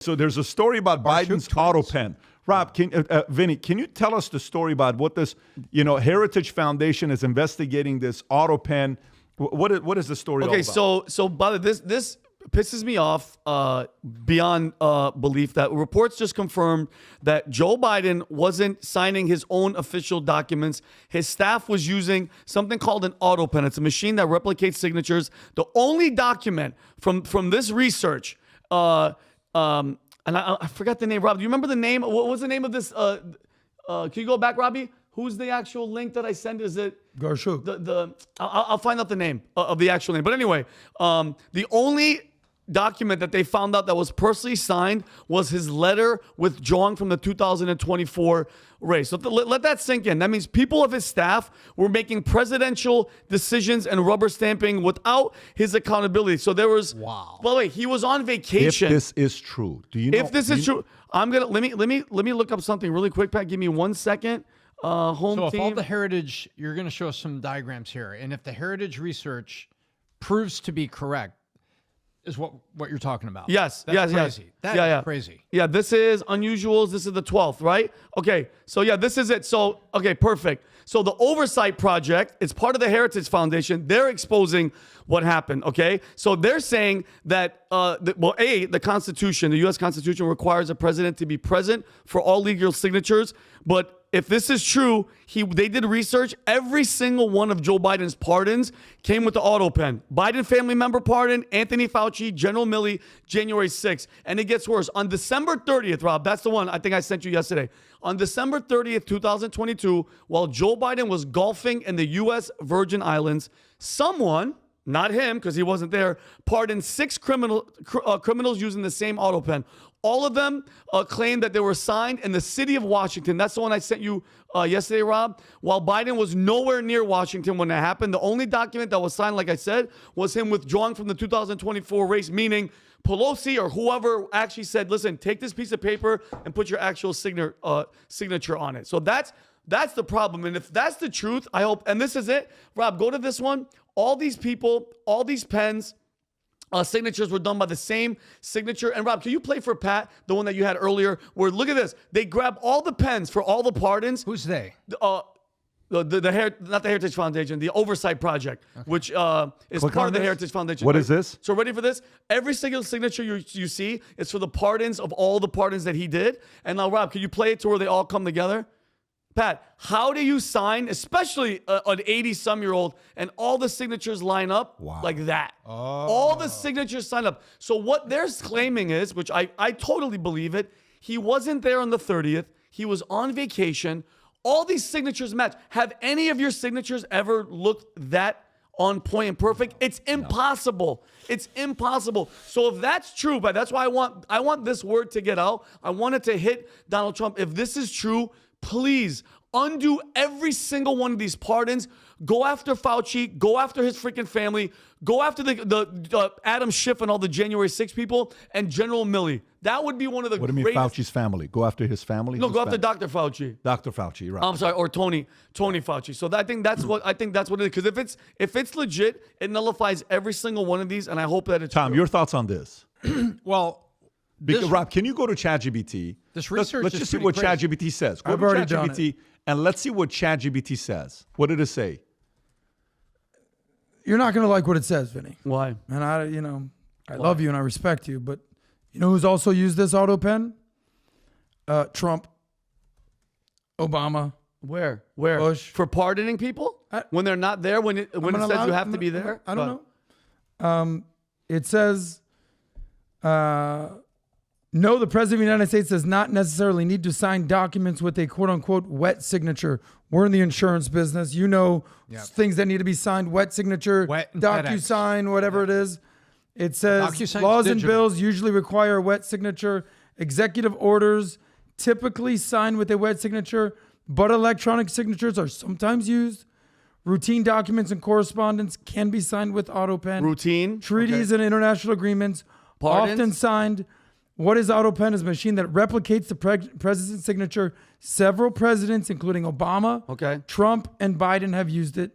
So there's a story about Biden's Autopen. Rob, Vinny, can you tell us the story about what this, Heritage Foundation is investigating this Autopen? What is the story all about? Okay, so by the way, this pisses me off beyond belief that reports just confirmed that Joe Biden wasn't signing his own official documents. His staff was using something called an Autopen. It's a machine that replicates signatures. The only document from this research, and I forgot the name. Rob, do you remember the name? What was the name of this? Can you go back, Robbie? Who's the actual link that I sent? Is it Garshuk? I'll find out the name of the actual name. But anyway, the only document that they found out that was personally signed was his letter withdrawing from the 2024 race. So let that sink in. That means people of his staff were making presidential decisions and rubber stamping without his accountability. So there was, wow. By the way, he was on vacation. If this is true, do you know? If this is true, I'm gonna let me look up something really quick, Pat. Give me 1 second. Home so team. if all the heritage, you're going to show us some diagrams here, and if the heritage research proves to be correct, is what you're talking about. Yes. That's crazy. Yes. That is crazy. Yeah, this is unusuals. This is the 12th, right? Okay, so yeah, this is it. So, okay, perfect. So the Oversight Project, it's part of the Heritage Foundation. They're exposing what happened, okay? So they're saying that, the Constitution, the U.S. Constitution requires a president to be present for all legal signatures, but if this is true, they did research. Every single one of Joe Biden's pardons came with the Autopen. Biden family member pardon, Anthony Fauci, General Milley, January 6th. And it gets worse. On December 30th, Rob, that's the one I think I sent you yesterday. On December 30th, 2022, while Joe Biden was golfing in the U.S. Virgin Islands, someone, not him because he wasn't there, pardoned 6 criminals using the same Autopen. All of them claimed that they were signed in the city of Washington. That's the one I sent you yesterday, Rob. While Biden was nowhere near Washington when that happened, the only document that was signed, like I said, was him withdrawing from the 2024 race, meaning Pelosi or whoever actually said, listen, take this piece of paper and put your actual signature on it. So that's the problem. And if that's the truth, I hope, and this is it, Rob, go to this one. All these people, all these pens, signatures were done by the same signature. And Rob, can you play for Pat, the one that you had earlier, where look at this. They grab all the pens for all the pardons. Who's they? Not the Heritage Foundation, the Oversight Project, which is part of the Heritage Foundation. What is this? So ready for this? Every single signature you see is for the pardons of all the pardons that he did. And now, Rob, can you play it to where they all come together? Pat, how do you sign, especially an 80-some-year-old, and all the signatures line up like that? Oh. All the signatures sign up. So what they're claiming is, which I totally believe it, he wasn't there on the 30th. He was on vacation. All these signatures match. Have any of your signatures ever looked that on point and perfect? It's impossible. It's impossible. So if that's true, but that's why I want this word to get out. I want it to hit Donald Trump. If this is true, please undo every single one of these pardons. Go after Fauci. Go after his freaking family. Go after the Adam Schiff and all the January 6 people and General Milley. That would be one of the greatest. What do you mean Fauci's family? Go after his family? No, go after Dr. Fauci. Dr. Fauci, right? I'm sorry, or Tony Fauci. So I think that's what it is. Because if it's legit, it nullifies every single one of these, and I hope that it's Tom, true. your thoughts on this? Well, Rob, can you go to ChatGPT? This research let's just see what ChatGPT says. Go to ChatGPT and let's see what ChatGPT says. What did it say? You're not going to like what it says, Vinny. Why? And I love you and I respect you, but you know who's also used this Autopen? Trump, Obama. Where? Bush. For pardoning people? When they're not there? When it says you have to be there? I don't know. It says, no, the President of the United States does not necessarily need to sign documents with a quote-unquote wet signature. We're in the insurance business. You know things that need to be signed, wet signature, DocuSign, whatever it is. It says laws and bills usually require a wet signature. Executive orders typically signed with a wet signature, but electronic signatures are sometimes used. Routine documents and correspondence can be signed with Autopen. Routine? Treaties and international agreements often signed. What is Autopen? Is a machine that replicates the president's signature. Several presidents, including Obama, Trump, and Biden have used it.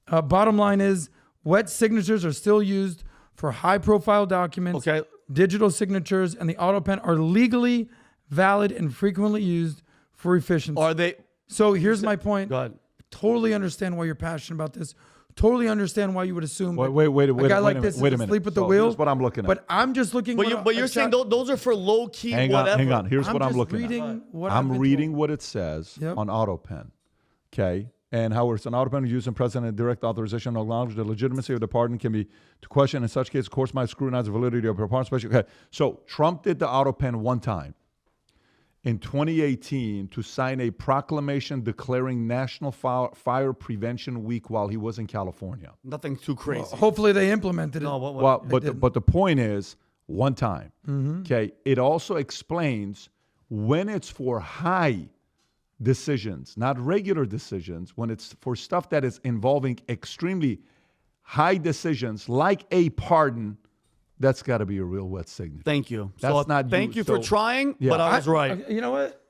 Bottom line is, wet signatures are still used for high-profile documents. digital signatures, and the Autopen are legally valid and frequently used for efficiency. Are they? So here's my point. Go ahead. Totally understand why you're passionate about this. Totally understand why you would assume Wait a guy like a this minute. Wait a is minute. asleep at the So wheel. here's what I'm looking at. But I'm just looking. But you're saying those are for low key whatever. Hang on. Here's what I'm just looking reading at. what I've I'm been reading told. what it says Yep. on Autopen. Okay. And how it's an Autopen used in president and direct authorization to acknowledge the legitimacy of the pardon can be to question. In such case, courts might scrutinize the validity of a pardon. Especially, okay. So Trump did the Autopen one time in 2018 to sign a proclamation declaring National Fire Prevention Week while he was in California. Nothing too crazy. Hopefully they implemented it. No, Well, but the point is one time. Okay. It also explains when it's for high decisions, not regular decisions, when it's for stuff that is involving extremely high decisions like a pardon, that's got to be a real wet signature. Thank you. That's not thank you for so- trying, Yeah. but I was right. You know what?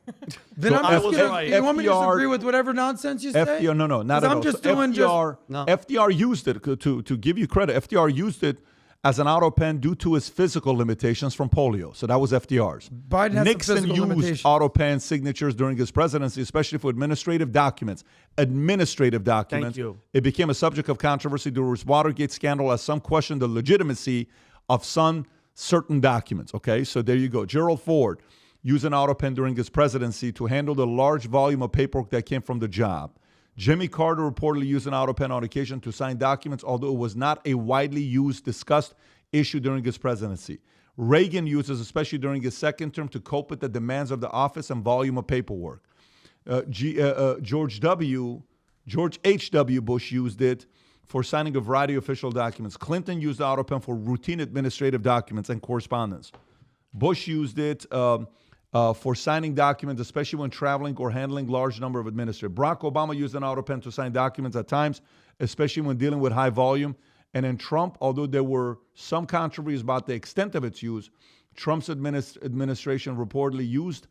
Then So I'm I just was gonna. right. You want me to just FDR agree with whatever nonsense you say? FDR, no, not 'Cause at all. I'm just So doing FDR used it to give you credit. FDR used it as an Autopen due to his physical limitations from polio. So that was FDR's. Biden has some Nixon physical used limitations. Autopen signatures during his presidency, especially for administrative documents. Thank you. It became a subject of controversy during his Watergate scandal as some questioned the legitimacy of some certain documents. Okay, so there you go. Gerald Ford used an Autopen during his presidency to handle the large volume of paperwork that came from the job. Jimmy Carter reportedly used an Autopen on occasion to sign documents, although it was not a widely used, discussed issue during his presidency. Reagan uses, especially during his second term, to cope with the demands of the office and volume of paperwork. George H.W. Bush used it for signing a variety of official documents. Clinton used the Autopen for routine administrative documents and correspondence. Bush used it for signing documents, especially when traveling or handling large number of administrators. Barack Obama used an Autopen to sign documents at times, especially when dealing with high volume. And then Trump, although there were some controversies about the extent of its use, Trump's administration reportedly used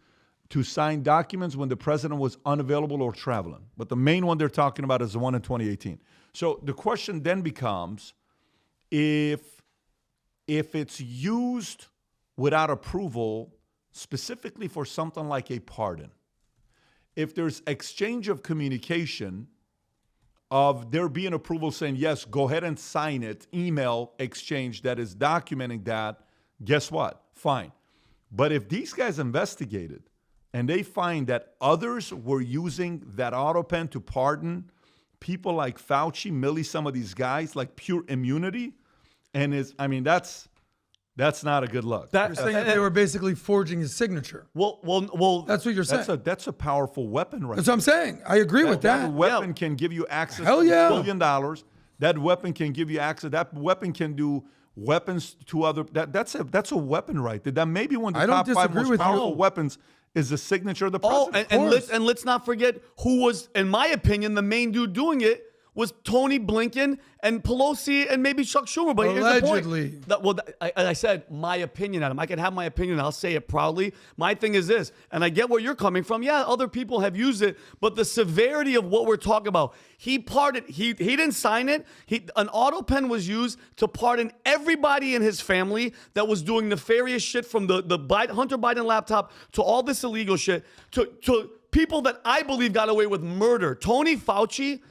to sign documents when the president was unavailable or traveling. But the main one they're talking about is the one in 2018. So the question then becomes, if it's used without approval, specifically for something like a pardon, if there's exchange of communication of there being approval saying, yes, go ahead and sign it, email exchange that is documenting that, guess what? Fine. But if these guys investigated and they find that others were using that Autopen to pardon people like Fauci, Milley, some of these guys, like pure immunity, and that's not a good look. You're saying that they were basically forging his signature. Well, That's what you're saying. That's a powerful weapon right That's what I'm saying. I agree with that. That weapon can give you access Hell to yeah. $1 billion. That weapon can give you access. That weapon can do weapons to other. That's a weapon right there. That maybe one of the I don't top 5 disagree most with you. powerful weapons is the signature of the Oh, president. and let's not forget who was, in my opinion, the main dude doing it was Tony Blinken and Pelosi and maybe Chuck Schumer. But Allegedly. here's the point. I said my opinion, Adam. I can have my opinion. I'll say it proudly. My thing is this, and I get where you're coming from. Yeah, other people have used it, but the severity of what we're talking about, he pardoned. He didn't sign it. An Autopen was used to pardon everybody in his family that was doing nefarious shit, from the Hunter Biden laptop to all this illegal shit to people that I believe got away with murder. Tony Fauci,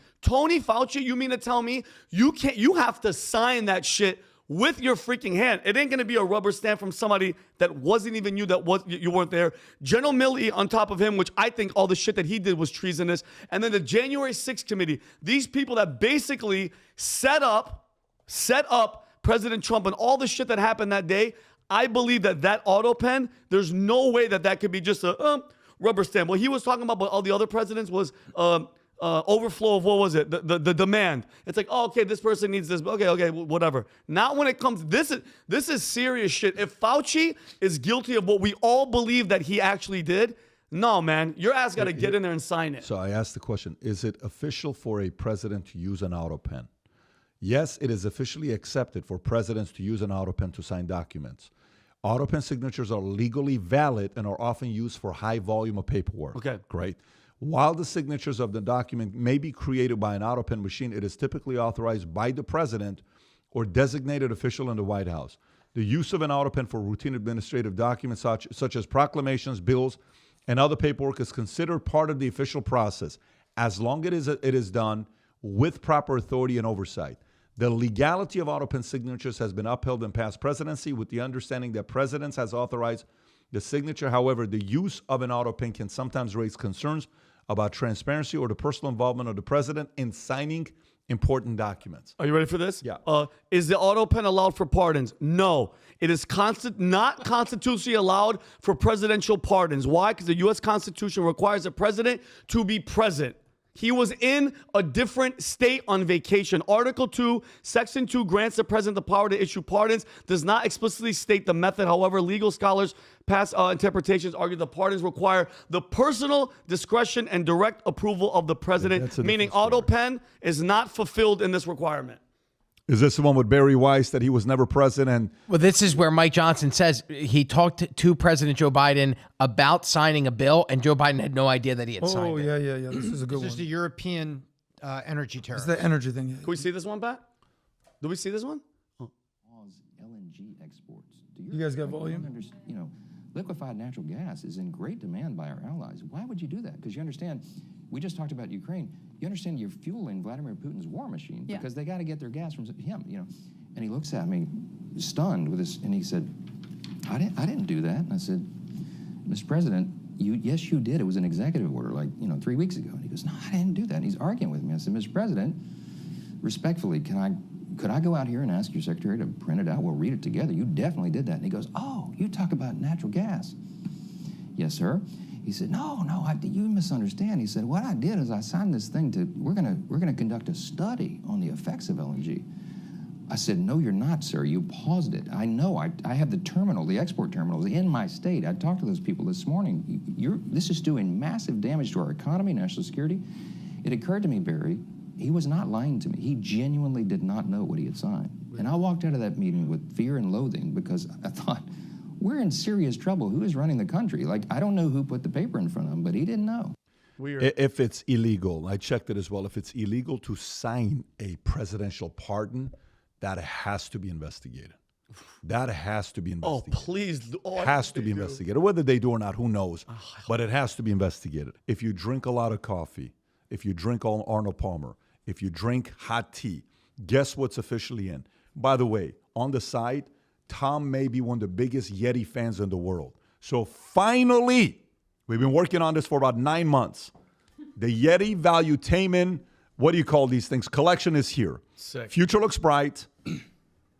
you mean to tell me you have to sign that shit with your freaking hand? It ain't gonna be a rubber stamp from somebody that wasn't even you, you weren't there. General Milley on top of him, which I think all the shit that he did was treasonous. And then the January 6th committee, these people that basically set up President Trump and all the shit that happened that day. I believe that Autopen, there's no way that could be just a rubber stamp. What he was talking about, but all the other presidents was overflow of, what was it? The demand. It's like, oh, okay, this person needs this. Okay, whatever. Not when it comes. This is serious shit. If Fauci is guilty of what we all believe that he actually did, no, man, your ass got to get in there and sign it. So I asked the question: is it official for a president to use an Autopen? Yes, it is officially accepted for presidents to use an Autopen to sign documents. Autopen signatures are legally valid and are often used for high volume of paperwork. Okay. Great. While the signatures of the document may be created by an Autopen machine, it is typically authorized by the president or designated official in the White House. The use of an Autopen for routine administrative documents such as proclamations, bills, and other paperwork is considered part of the official process as long as it is done with proper authority and oversight. The legality of Autopen signatures has been upheld in past presidency with the understanding that presidents has authorized the signature. However, the use of an Autopen can sometimes raise concerns about transparency or the personal involvement of the president in signing important documents. Are you ready for this? Yeah. Is the Autopen allowed for pardons? No. It is not constitutionally allowed for presidential pardons. Why? Because the U.S. Constitution requires the president to be present. He was in a different state on vacation. Article 2, Section 2 grants the president the power to issue pardons, does not explicitly state the method. However, legal scholars' past interpretations argue the pardons require the personal discretion and direct approval of the president, meaning Autopen is not fulfilled in this requirement. Is this the one with Barry Weiss that he was never present? And well, this is where Mike Johnson says he talked to President Joe Biden about signing a bill, and Joe Biden had no idea that he had signed it. Oh, yeah. This is a good one. This is the European energy tariff. It's the energy thing. Can we see this one, Pat? Do we see this one? LNG exports. You guys got volume? You know, liquefied natural gas is in great demand by our allies. Why would you do that? Because you understand, we just talked about Ukraine. You understand you're fueling Vladimir Putin's war machine because they got to get their gas from him, you know. And he looks at me stunned with this, and he said, I didn't do that. And I said, Mr. President, yes, you did. It was an executive order, 3 weeks ago. And he goes, no, I didn't do that. And he's arguing with me. I said, Mr. President, respectfully, could I go out here and ask your secretary to print it out? We'll read it together. You definitely did that. And he goes, oh, you talk about natural gas. Yes, sir. He said, no, you misunderstand. He said, what I did is I signed this thing we're gonna conduct a study on the effects of LNG. I said, no, you're not, sir. You paused it. I know. I have the export terminals in my state. I talked to those people this morning. This is doing massive damage to our economy, national security. It occurred to me, Barry, he was not lying to me. He genuinely did not know what he had signed. And I walked out of that meeting with fear and loathing because I thought, we're in serious trouble. Who is running the country? I don't know who put the paper in front of him, but he didn't know. Weird. If it's illegal, I checked it as well. If it's illegal to sign a presidential pardon, that has to be investigated. That has to be investigated. Oh, please. Has to be investigated. Whether they do or not, who knows? But it has to be investigated. If you drink a lot of coffee, if you drink Arnold Palmer, if you drink hot tea, guess what's officially in? By the way, on the side, Tom may be one of the biggest Yeti fans in the world. So finally, we've been working on this for about 9 months. The Yeti Valuetainment, what do you call these things? Collection is here. Sick. Future looks bright.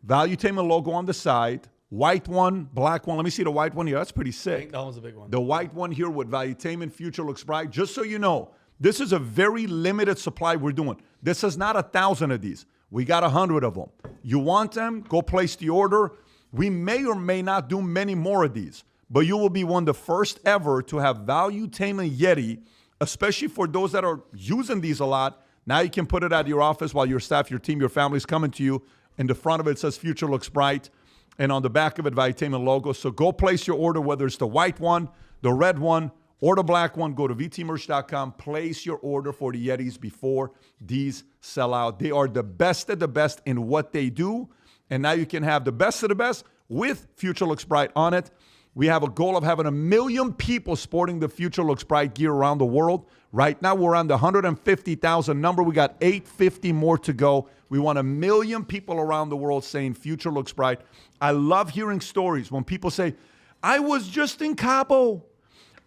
Valuetainment logo on the side. White one, black one. Let me see the white one here. That's pretty sick. I think that one's a big one. The white one here with Valuetainment, future looks bright. Just so you know, this is a very limited supply we're doing. This is not 1,000 of these. We got 100 of them. You want them? Go place the order. We may or may not do many more of these, but you will be one of the first ever to have Valuetainment Yeti, especially for those that are using these a lot. Now you can put it at your office while your staff, your team, your family's coming to you. In the front of it says future looks bright, and on the back of it, Valuetainment logo. So go place your order, whether it's the white one, the red one, or the black one. Go to vtmerch.com, place your order for the Yetis before these sell out. They are the best of the best in what they do. And now you can have the best of the best with Future Looks Bright on it. We have a goal of having 1 million people sporting the Future Looks Bright gear around the world. Right now, we're on the 150,000 number. We got 850 more to go. We want 1 million people around the world saying Future Looks Bright. I love hearing stories when people say, I was just in Cabo.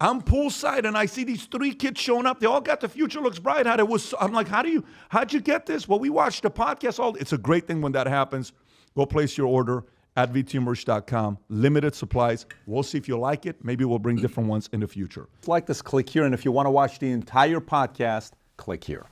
I'm poolside and I see these 3 kids showing up. They all got the Future Looks Bright hat. I'm like, how'd you get this? Well, we watched the podcast. It's a great thing when that happens. Go place your order at vtmerch.com. Limited supplies. We'll see if you like it. Maybe we'll bring different ones in the future. Like this, click here. And if you want to watch the entire podcast, click here.